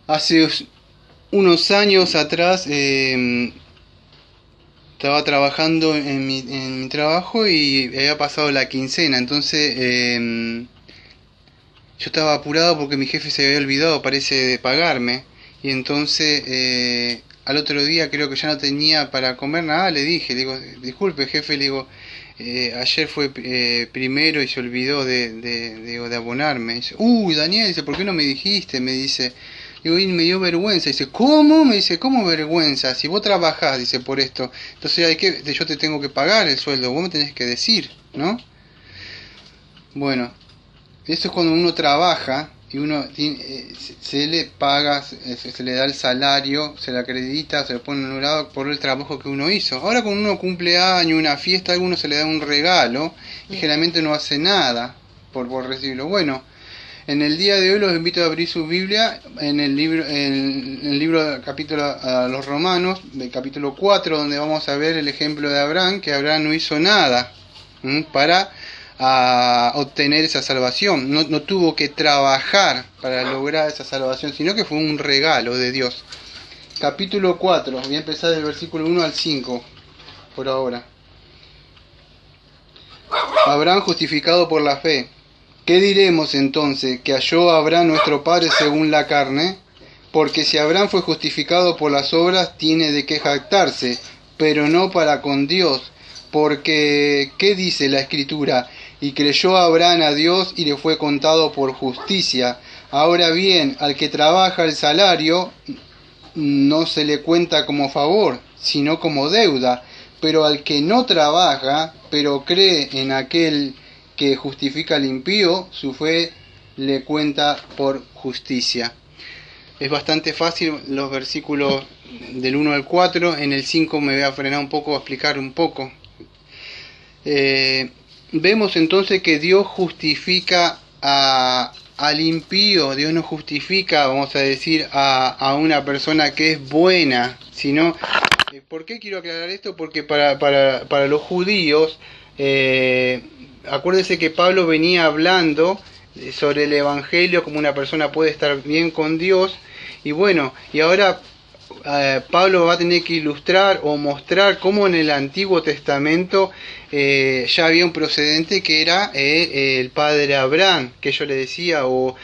Hace unos años atrás estaba trabajando en mi trabajo y había pasado la quincena, entonces yo estaba apurado porque mi jefe se había olvidado, parece, de pagarme. Y entonces al otro día creo que ya no tenía para comer nada, le dije, le digo, disculpe jefe, le digo, ayer fue primero y se olvidó de abonarme. Dice, uy Daniel, dice, ¿por qué no me dijiste? Me dice, digo, y me dio vergüenza. Dice, ¿cómo? Me dice, ¿cómo vergüenza? Si vos trabajás, dice, por esto, entonces yo te tengo que pagar el sueldo, vos me tenés que decir, ¿no? Bueno, eso es cuando uno trabaja y se le paga, se le da el salario, se le acredita, se le pone en un lado por el trabajo que uno hizo. Ahora cuando uno cumple año, una fiesta, a alguno se le da un regalo y generalmente no hace nada por recibirlo. Bueno, en el día de hoy los invito a abrir su Biblia en el libro capítulo a los Romanos, del capítulo 4, donde vamos a ver el ejemplo de Abraham, que Abraham no hizo nada para obtener esa salvación. No tuvo que trabajar para lograr esa salvación, sino que fue un regalo de Dios. Capítulo 4, voy a empezar del versículo 1 al 5 por ahora. Abraham justificado por la fe. ¿Qué diremos entonces? ¿Que halló a Abraham nuestro padre según la carne? Porque si Abraham fue justificado por las obras, tiene de qué jactarse, pero no para con Dios. Porque, ¿qué dice la Escritura? Y creyó Abraham a Dios y le fue contado por justicia. Ahora bien, al que trabaja el salario no se le cuenta como favor, sino como deuda. Pero al que no trabaja, pero cree en aquel que justifica al impío, su fe le cuenta por justicia. Es bastante fácil los versículos del 1 al 4. En el 5 me voy a frenar un poco, a explicar un poco. Vemos entonces que Dios justifica al impío. Dios no justifica, vamos a decir, a una persona que es buena, sino... ¿Por qué quiero aclarar esto? Porque para los judíos, acuérdense que Pablo venía hablando sobre el Evangelio, como una persona puede estar bien con Dios, y bueno, y ahora Pablo va a tener que ilustrar o mostrar cómo en el Antiguo Testamento ya había un procedente que era el padre Abraham, que yo le decía, o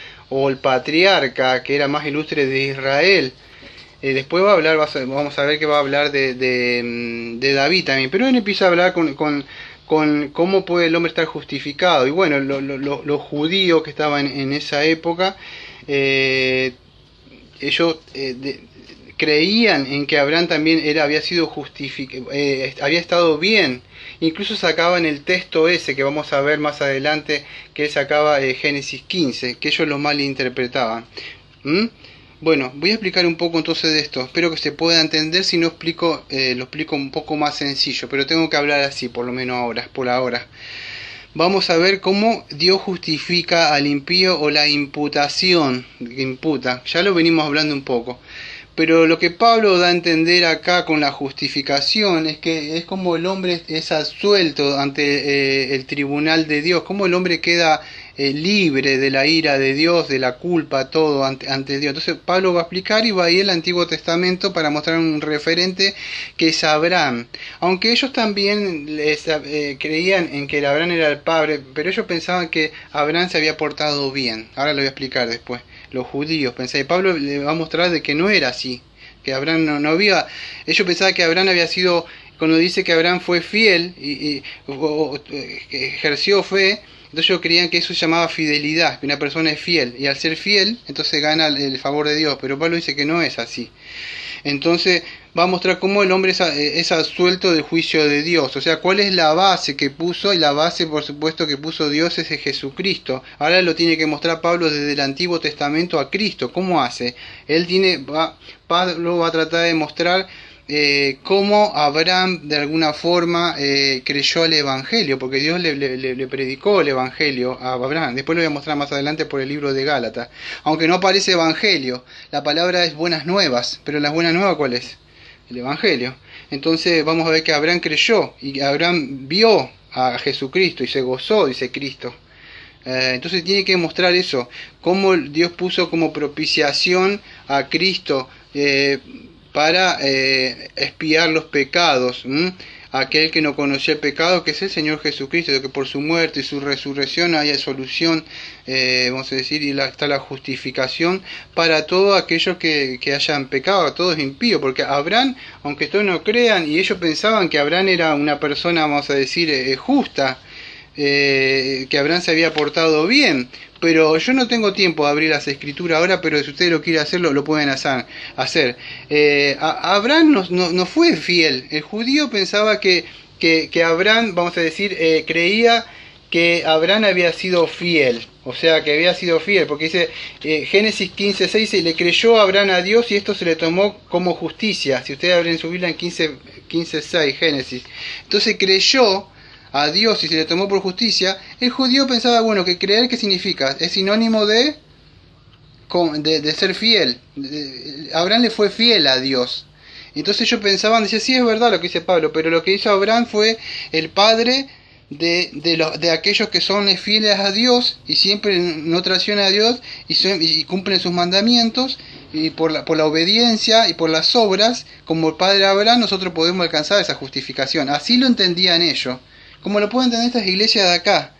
el patriarca, que era más ilustre de Israel. Después va a hablar, vamos a ver que va a hablar de David también, pero él empieza a hablar con cómo puede el hombre estar justificado. Y bueno, los judíos que estaban en esa época, ellos creían en que Abraham también había sido había estado bien. Incluso sacaban el texto ese que vamos a ver más adelante, que él sacaba Génesis 15, que ellos lo malinterpretaban. Bueno, voy a explicar un poco entonces de esto. Espero que se pueda entender. Si no explico, lo explico un poco más sencillo, pero tengo que hablar así, por lo menos ahora, por ahora. Vamos a ver cómo Dios justifica al impío, o la imputación que imputa. Ya lo venimos hablando un poco. Pero lo que Pablo da a entender acá con la justificación es que es como el hombre es absuelto ante el tribunal de Dios, como el hombre queda libre de la ira de Dios, de la culpa, todo ante Dios. Entonces Pablo va a explicar y va a ir al Antiguo Testamento para mostrar un referente que es Abraham. Aunque ellos también creían en que Abraham era el padre, pero ellos pensaban que Abraham se había portado bien. Ahora lo voy a explicar después. Los judíos pensaban, y Pablo le va a mostrar de que no era así, que Abraham no había, ellos pensaban que Abraham había sido, cuando dice que Abraham fue fiel o ejerció fe, entonces ellos creían que eso se llamaba fidelidad, que una persona es fiel, y al ser fiel, entonces gana el favor de Dios, pero Pablo dice que no es así. Entonces va a mostrar cómo el hombre es absuelto del juicio de Dios. O sea, cuál es la base que puso, y la base por supuesto que puso Dios es Jesucristo. Ahora lo tiene que mostrar Pablo desde el Antiguo Testamento a Cristo. ¿Cómo hace? Pablo va a tratar de mostrar cómo Abraham de alguna forma creyó al Evangelio, porque Dios le predicó el Evangelio a Abraham. Después lo voy a mostrar más adelante por el libro de Gálatas. Aunque no aparece Evangelio, la palabra es buenas nuevas, pero las buenas nuevas ¿cuál es? El Evangelio. Entonces vamos a ver que Abraham creyó, y Abraham vio a Jesucristo y se gozó, dice Cristo. Entonces tiene que mostrar eso, cómo Dios puso como propiciación a Cristo para expiar los pecados. Aquel que no conoció el pecado, que es el Señor Jesucristo, de que por su muerte y su resurrección haya solución, vamos a decir, y está la justificación para todos aquellos que hayan pecado, a todos impíos, porque Abraham, aunque todos no crean, y ellos pensaban que Abraham era una persona, vamos a decir, justa, que Abraham se había portado bien, pero yo no tengo tiempo de abrir las escrituras ahora, pero si ustedes lo quieren hacer, lo pueden hacer. Abraham no fue fiel. El judío pensaba que Abraham, vamos a decir, creía que Abraham había sido fiel, o sea, que había sido fiel, porque dice Génesis 15:6, le creyó Abraham a Dios y esto se le tomó como justicia. Si ustedes abren su Biblia en 15:6, Génesis. Entonces creyó a Dios y se le tomó por justicia. El judío pensaba, bueno, que creer, ¿qué significa? Es sinónimo de ser fiel. Abraham le fue fiel a Dios. Entonces ellos pensaban, decía, sí, es verdad lo que dice Pablo, pero lo que hizo Abraham fue el padre de aquellos que son fieles a Dios y siempre no traicionan a Dios y cumplen sus mandamientos, y por la obediencia y por las obras, como el padre Abraham, nosotros podemos alcanzar esa justificación. Así lo entendían ellos. Como lo pueden entender estas iglesias de acá,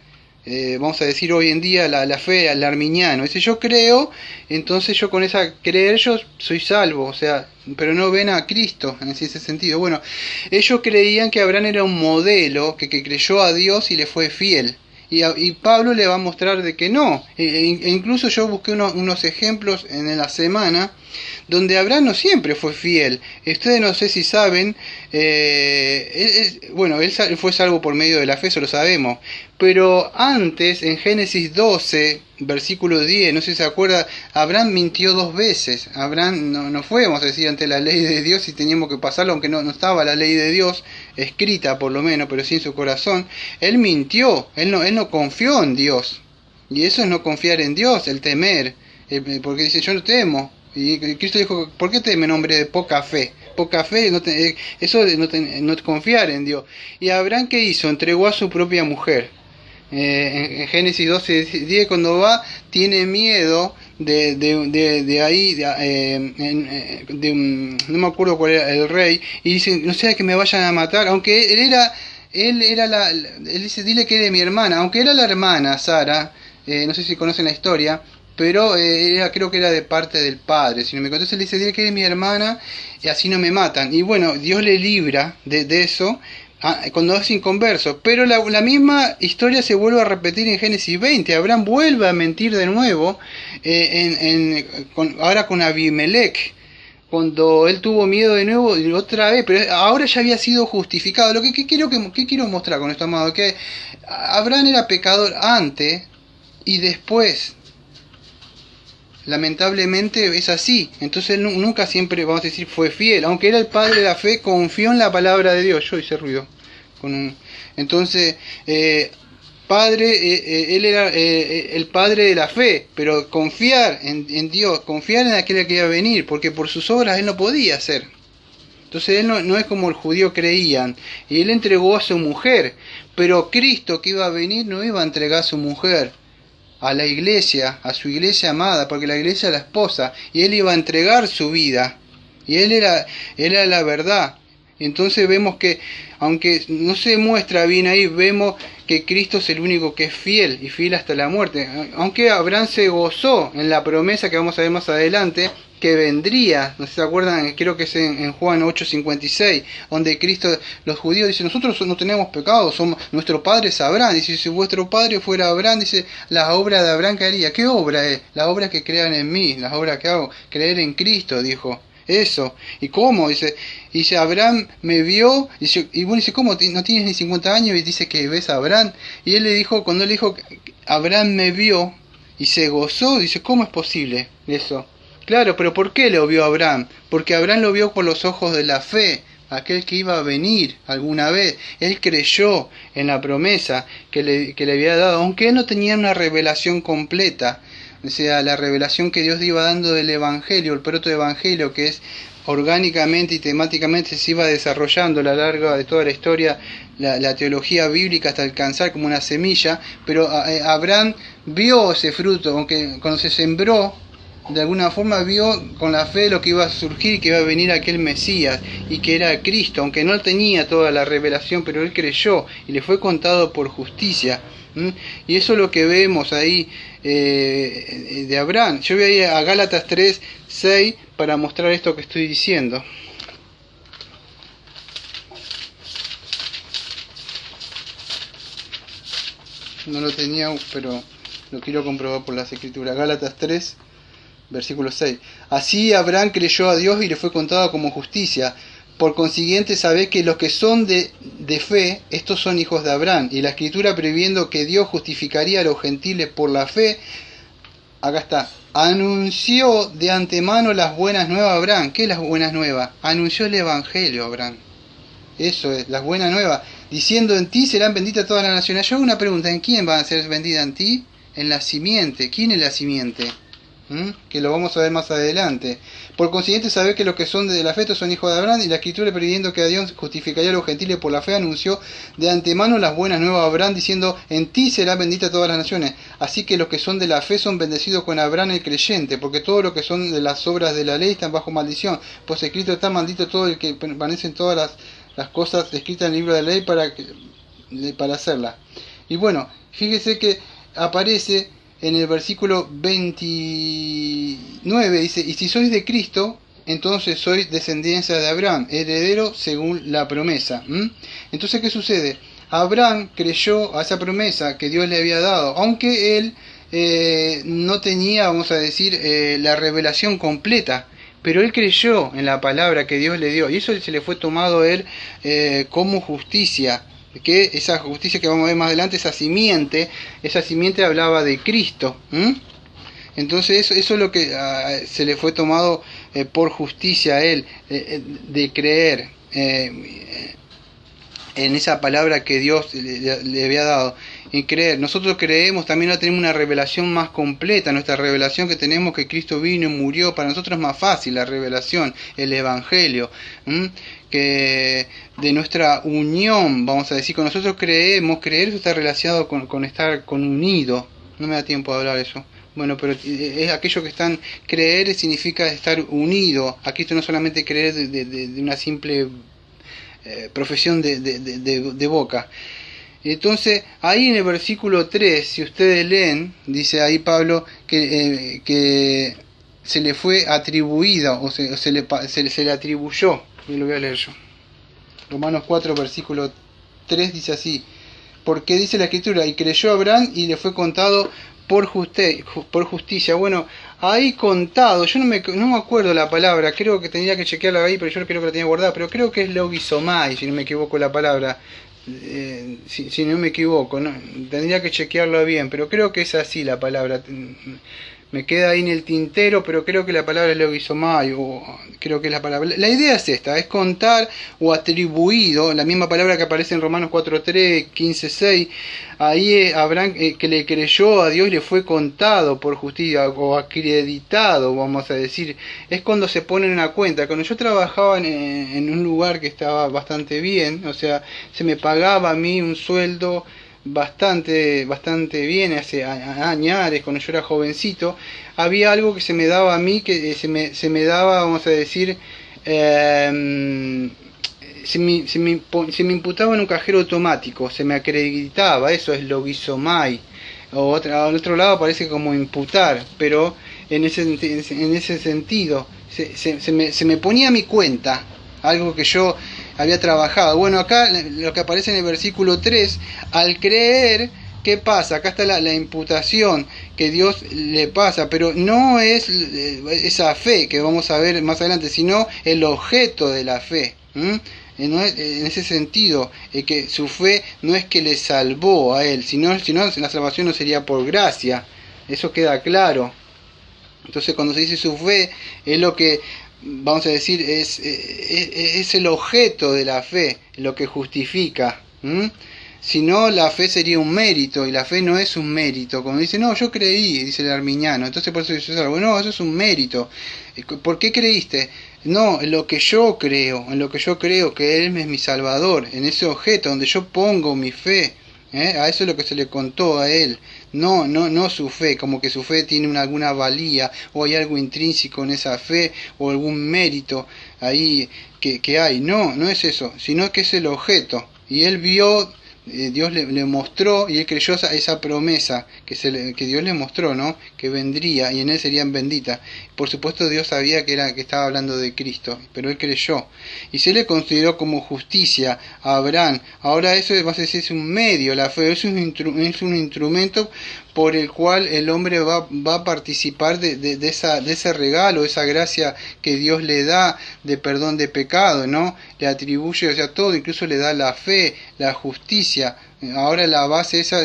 vamos a decir hoy en día la fe al arminiano. Dice, yo creo, entonces yo con esa creer yo soy salvo, o sea, pero no ven a Cristo en ese sentido. Bueno, ellos creían que Abraham era un modelo, que creyó a Dios y le fue fiel. Y Pablo le va a mostrar de que no. Incluso yo busqué unos ejemplos en la semana donde Abraham no siempre fue fiel. Ustedes no sé si saben, él fue salvo por medio de la fe, eso lo sabemos. Pero antes, en Génesis 12, versículo 10, no sé si se acuerda, Abraham mintió 2 veces. Abraham no fue, vamos a decir, ante la ley de Dios y teníamos que pasarlo, aunque no estaba la ley de Dios escrita por lo menos, pero sí en su corazón. Él mintió, él no confió en Dios. Y eso es no confiar en Dios, el temer. Porque dice, yo no temo. Y Cristo dijo, ¿por qué teme, hombre de poca fe? Poca fe, eso de no confiar en Dios. Y Abraham, ¿qué hizo? Entregó a su propia mujer. En Génesis 12:10, cuando va, tiene miedo de ahí, no me acuerdo cuál era el rey, y dice, no sea que me vayan a matar, aunque él dice, dile que eres mi hermana, aunque era la hermana, Sara, no sé si conocen la historia, pero creo que era de parte del padre, si no me acuerdo. Entonces le dice, dile que eres mi hermana y así no me matan. Y bueno, Dios le libra de eso cuando es inconverso. Pero la misma historia se vuelve a repetir en Génesis 20. Abraham vuelve a mentir de nuevo, ahora con Abimelech, cuando él tuvo miedo de nuevo y otra vez, pero ahora ya había sido justificado. Lo que quiero mostrar con esto, amado, que Abraham era pecador antes y después. Lamentablemente es así. Entonces él nunca siempre, vamos a decir, fue fiel. Aunque era el padre de la fe, confió en la palabra de Dios. Yo hice ruido. Entonces, él era el padre de la fe. Pero confiar en Dios, confiar en aquel que iba a venir. Porque por sus obras él no podía hacer. Entonces él no es como el judío creían. Y él entregó a su mujer. Pero Cristo que iba a venir no iba a entregar a su mujer a la iglesia, a su iglesia amada, porque la iglesia es la esposa, y él iba a entregar su vida, y él era la verdad. Entonces vemos que, aunque no se muestra bien ahí, vemos que Cristo es el único que es fiel, y fiel hasta la muerte. Aunque Abraham se gozó en la promesa que vamos a ver más adelante, que vendría, no sé si se acuerdan, creo que es en Juan 8:56, donde Cristo, los judíos dicen, nosotros no tenemos pecado, nuestro padre es Abraham. Dice, si vuestro padre fuera Abraham, dice, la obra de Abraham que haría. ¿Qué obra es? La obra que crean en mí, las obras que hago, creer en Cristo, dijo. Eso. ¿Y cómo? Dice, Abraham me vio, y bueno, dice, ¿cómo? ¿No tienes ni 50 años? Y dice que ves a Abraham. Y él le dijo, cuando él dijo, Abraham me vio y se gozó, dice, ¿cómo es posible eso? Claro, pero ¿por qué lo vio Abraham? Porque Abraham lo vio por los ojos de la fe, aquel que iba a venir alguna vez. Él creyó en la promesa que le había dado, aunque él no tenía una revelación completa. O sea, la revelación que Dios iba dando del Evangelio, el protoevangelio, que es orgánicamente y temáticamente se iba desarrollando a lo largo de toda la historia, la teología bíblica, hasta alcanzar como una semilla. Pero Abraham vio ese fruto, aunque cuando se sembró, de alguna forma vio con la fe lo que iba a surgir, que iba a venir aquel Mesías y que era Cristo, aunque no tenía toda la revelación, pero él creyó y le fue contado por justicia. Y eso es lo que vemos ahí de Abraham. Yo voy a ir a Gálatas 3:6 para mostrar esto que estoy diciendo. No lo tenía, pero lo quiero comprobar por las escrituras. Gálatas 3, versículo 6. Así Abraham creyó a Dios y le fue contado como justicia. Por consiguiente, sabéis que los que son de fe, estos son hijos de Abraham. Y la escritura, previendo que Dios justificaría a los gentiles por la fe, acá está, anunció de antemano las buenas nuevas a Abraham. ¿Qué es las buenas nuevas? Anunció el evangelio a Abraham. Eso es, las buenas nuevas. Diciendo, en ti serán benditas todas las naciones. Yo hago una pregunta, ¿en quién van a ser benditas? En ti, en la simiente. ¿Quién es la simiente? Que lo vamos a ver más adelante. Por consiguiente, sabéis que los que son de la fe son hijos de Abraham, y la escritura, previendo que a Dios justificaría a los gentiles por la fe, anunció de antemano las buenas nuevas a Abraham, diciendo, en ti serán benditas todas las naciones. Así que los que son de la fe son bendecidos con Abraham el creyente, porque todos los que son de las obras de la ley están bajo maldición, pues escrito está, maldito todo el que permanece en todas las cosas escritas en el libro de la ley para hacerlas. Y bueno, fíjese que aparece en el versículo 29, dice, y si sois de Cristo, entonces sois descendencia de Abraham, heredero según la promesa. Entonces, ¿qué sucede? Abraham creyó a esa promesa que Dios le había dado, aunque él no tenía, vamos a decir, la revelación completa, pero él creyó en la palabra que Dios le dio, y eso se le fue tomado a él como justicia. Que esa justicia que vamos a ver más adelante, esa simiente hablaba de Cristo. Entonces eso es lo que se le fue tomado por justicia a él, de creer en esa palabra que Dios le había dado, en creer. Nosotros creemos, también no tenemos una revelación más completa, nuestra revelación que tenemos, que Cristo vino y murió. Para nosotros es más fácil la revelación, el Evangelio, que de nuestra unión, vamos a decir, con nosotros creemos. Creer eso está relacionado con estar unido. No me da tiempo de hablar eso. Bueno, pero es aquello que están, creer significa estar unido. Aquí esto no solamente creer de una simple profesión de boca. Entonces, ahí en el versículo 3, si ustedes leen, dice ahí Pablo que se le fue atribuida, o se le atribuyó. Y lo voy a leer yo. Romanos 4, versículo 3 dice así: porque dice la escritura, y creyó Abraham y le fue contado por justicia. Bueno, ahí contado, yo no me acuerdo la palabra, creo que tendría que chequearla ahí, pero yo creo que la tenía guardada, pero creo que es logizomai, si no me equivoco la palabra, si no me equivoco, ¿no? Tendría que chequearlo bien, pero creo que es así la palabra. Me queda ahí en el tintero, pero creo que la palabra es logizomai, o creo que es la palabra. La idea es esta, es contar o atribuido, la misma palabra que aparece en Romanos 4:3, 15:6. Ahí Abraham, que le creyó a Dios y le fue contado por justicia, o acreditado, vamos a decir. Es cuando se pone en una cuenta. Cuando yo trabajaba en un lugar que estaba bastante bien, o sea, se me pagaba a mí un sueldo bastante bien hace años, cuando yo era jovencito, había algo que se me daba a mí, que se me daba, vamos a decir, se me imputaba en un cajero automático, se me acreditaba, eso es logizomai, o al otro lado parece como imputar, pero en ese sentido se me ponía a mi cuenta algo que yo había trabajado. Bueno, acá lo que aparece en el versículo 3, al creer, ¿qué pasa? Acá está la imputación que Dios le pasa, pero no es esa fe que vamos a ver más adelante, sino el objeto de la fe. En ese sentido, que su fe no es que le salvó a él, sino la salvación no sería por gracia. Eso queda claro. Entonces, cuando se dice su fe, es lo que, vamos a decir, es el objeto de la fe, lo que justifica. Si no, la fe sería un mérito, y la fe no es un mérito. Como dice, no, yo creí, dice el arminiano, entonces por eso yo salvo. No, eso es un mérito. ¿Por qué creíste? No, en lo que yo creo que Él es mi Salvador, en ese objeto donde yo pongo mi fe. A eso es lo que se le contó a él, no su fe, como que su fe tiene alguna valía o hay algo intrínseco en esa fe o algún mérito ahí que hay. No es eso, sino que es el objeto. Y él vio, Dios le mostró y él creyó esa promesa que Dios le mostró, ¿no? Que vendría y en él serían benditas. Por supuesto Dios sabía que estaba hablando de Cristo, pero él creyó. Y se le consideró como justicia a Abraham. Ahora eso es un medio, la fe es un instrumento por el cual el hombre va a participar de ese regalo, esa gracia que Dios le da de perdón de pecado, ¿no? Le atribuye, o sea, todo, incluso le da la fe, la justicia. Ahora la base esa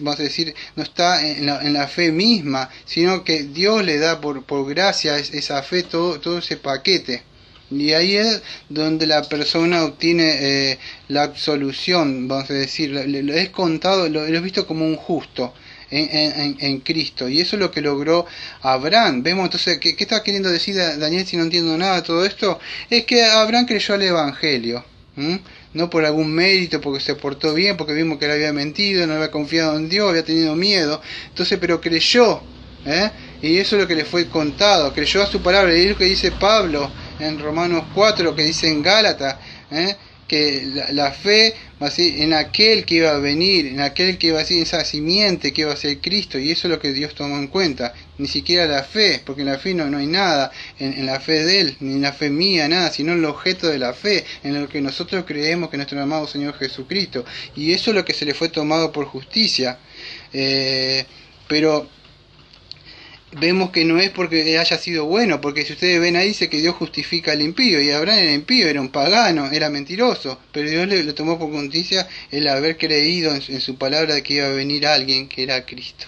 vamos a decir, no está en la fe misma, sino que Dios le da por gracia esa fe, todo ese paquete. Y ahí es donde la persona obtiene la absolución, vamos a decir, lo es contado, lo he visto como un justo en Cristo. Y eso es lo que logró Abraham. Vemos entonces, ¿qué está queriendo decir Daniel si no entiendo nada de todo esto? Es que Abraham creyó al Evangelio. No por algún mérito, porque se portó bien, porque vimos que él había mentido, no había confiado en Dios, había tenido miedo. Entonces, pero creyó, y eso es lo que le fue contado, creyó a su palabra. Y es lo que dice Pablo en Romanos 4, lo que dice en Gálatas, que la fe va a ser en aquel que iba a venir, en aquel que iba a ser esa simiente que iba a ser Cristo, y eso es lo que Dios tomó en cuenta. Ni siquiera la fe, porque en la fe no hay nada, en la fe de Él, ni en la fe mía, nada, sino en el objeto de la fe, en lo que nosotros creemos que nuestro amado Señor Jesucristo, y eso es lo que se le fue tomado por justicia. Pero vemos que no es porque haya sido bueno, porque si ustedes ven ahí dice que Dios justifica al impío, y Abraham era impío, era un pagano, era mentiroso, pero Dios le tomó por justicia el haber creído en su palabra de que iba a venir alguien que era Cristo.